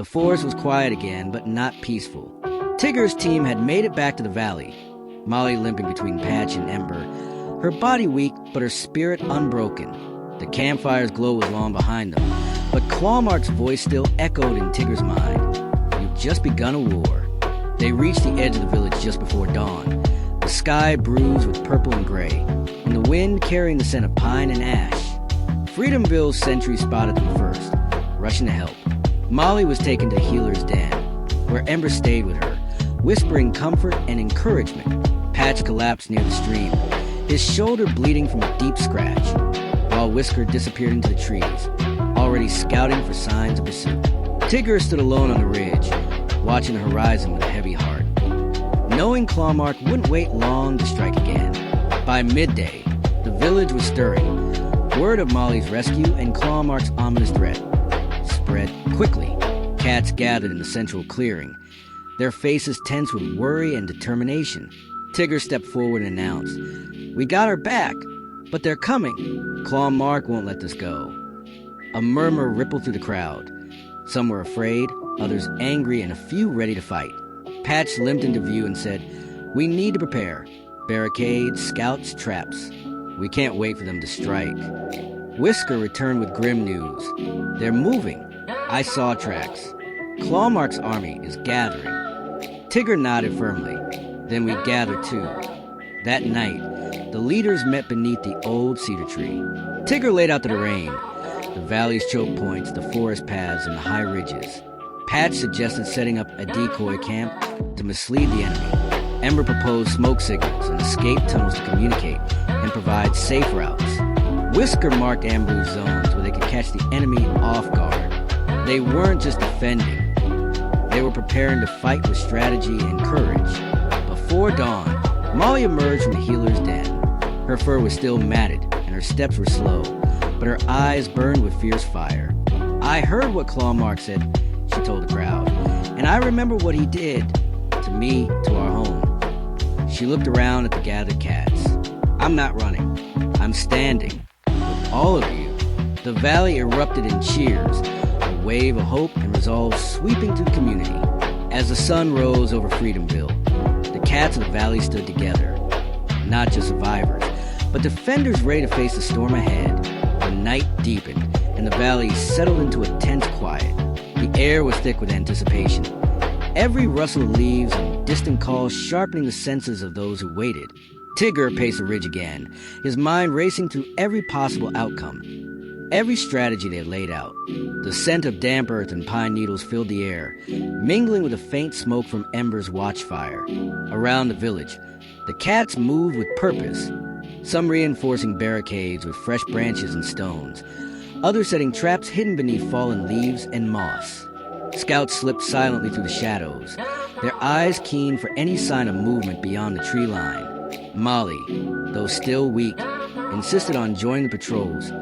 The forest was quiet again, but not peaceful. Tigger's team had made it back to the valley, Molly limping between Patch and Ember, her body weak but her spirit unbroken. The campfire's glow was long behind them, but Clawmark's voice still echoed in Tigger's mind. You've just begun a war. They reached the edge of the village just before dawn, the sky bruised with purple and gray, and the wind carrying the scent of pine and ash. Freedomville's sentry spotted them first, rushing to help. Molly was taken to the healer's den, where Ember stayed with her, whispering comfort and encouragement. Patch collapsed near the stream, his shoulder bleeding from a deep scratch, while Whisker disappeared into the trees, already scouting for signs of pursuit. Tigger stood alone on the ridge, watching the horizon with a heavy heart, knowing Clawmark wouldn't wait long to strike again. By midday, the village was stirring. Word of Molly's rescue and Clawmark's ominous threat spread quickly. Cats gathered in the central clearing, their faces tense with worry and determination. Tigger stepped forward and announced, "We got her back, but they're coming. Clawmark won't let this go." A murmur rippled through the crowd. Some were afraid, others angry, and a few ready to fight. Patch limped into view and said, "We need to prepare. Barricades, scouts, traps. We can't wait for them to strike." Whisker returned with grim news. "They're moving. I saw tracks. Clawmark's army is gathering." Tigger nodded firmly. "Then we gather too." That night, the leaders met beneath the old cedar tree. Tigger laid out the terrain, the valley's choke points, the forest paths, and the high ridges. Patch suggested setting up a decoy camp to mislead the enemy. Ember proposed smoke signals and escape tunnels to communicate and provide safe routes. Whisker marked ambush zones where they could catch the enemy off guard. They weren't just defending. They were preparing to fight with strategy and courage. Before dawn, Molly emerged from the healer's den. Her fur was still matted and her steps were slow, but her eyes burned with fierce fire. "I heard what Clawmark said," she told the crowd, "and I remember what he did to me, to our home." She looked around at the gathered cats. "I'm not running. I'm standing with all of you." The valley erupted in cheers, a wave of hope and resolve sweeping through the community. As the sun rose over Freedomville, the cats of the valley stood together, not just survivors, but defenders ready to face the storm ahead. The night deepened, and the valley settled into a tense quiet. The air was thick with anticipation, every rustle of leaves and distant calls sharpening the senses of those who waited. Tigger paced the ridge again, his mind racing through every possible outcome, every strategy they had laid out. The scent of damp earth and pine needles filled the air, mingling with the faint smoke from Ember's watchfire. Around the village, the cats moved with purpose, some reinforcing barricades with fresh branches and stones, others setting traps hidden beneath fallen leaves and moss. Scouts slipped silently through the shadows, their eyes keen for any sign of movement beyond the tree line. Molly, though still weak, insisted on joining the patrols,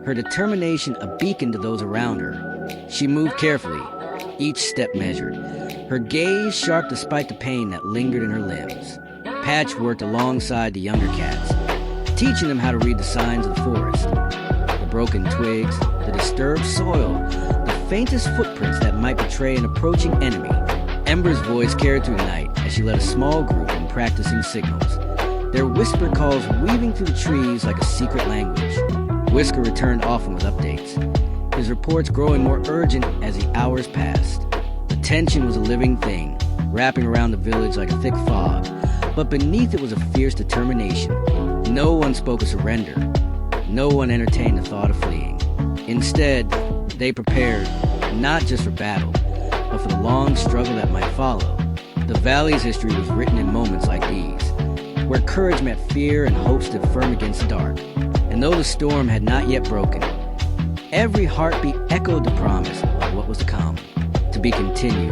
her determination a beacon to those around her. She moved carefully, each step measured, her gaze sharp despite the pain that lingered in her limbs. Patch worked alongside the younger cats, teaching them how to read the signs of the forest. The broken twigs, the disturbed soil, the faintest footprints that might betray an approaching enemy. Ember's voice carried through the night as she led a small group in practicing signals, their whispered calls weaving through the trees like a secret language. Whisker returned often with updates, his reports growing more urgent as the hours passed. The tension was a living thing, wrapping around the village like a thick fog, but beneath it was a fierce determination. No one spoke of surrender. No one entertained the thought of fleeing. Instead, they prepared, not just for battle, but for the long struggle that might follow. The valley's history was written in moments like these, where courage met fear and hope stood firm against the dark. And though the storm had not yet broken, every heartbeat echoed the promise of what was to come, to be continued,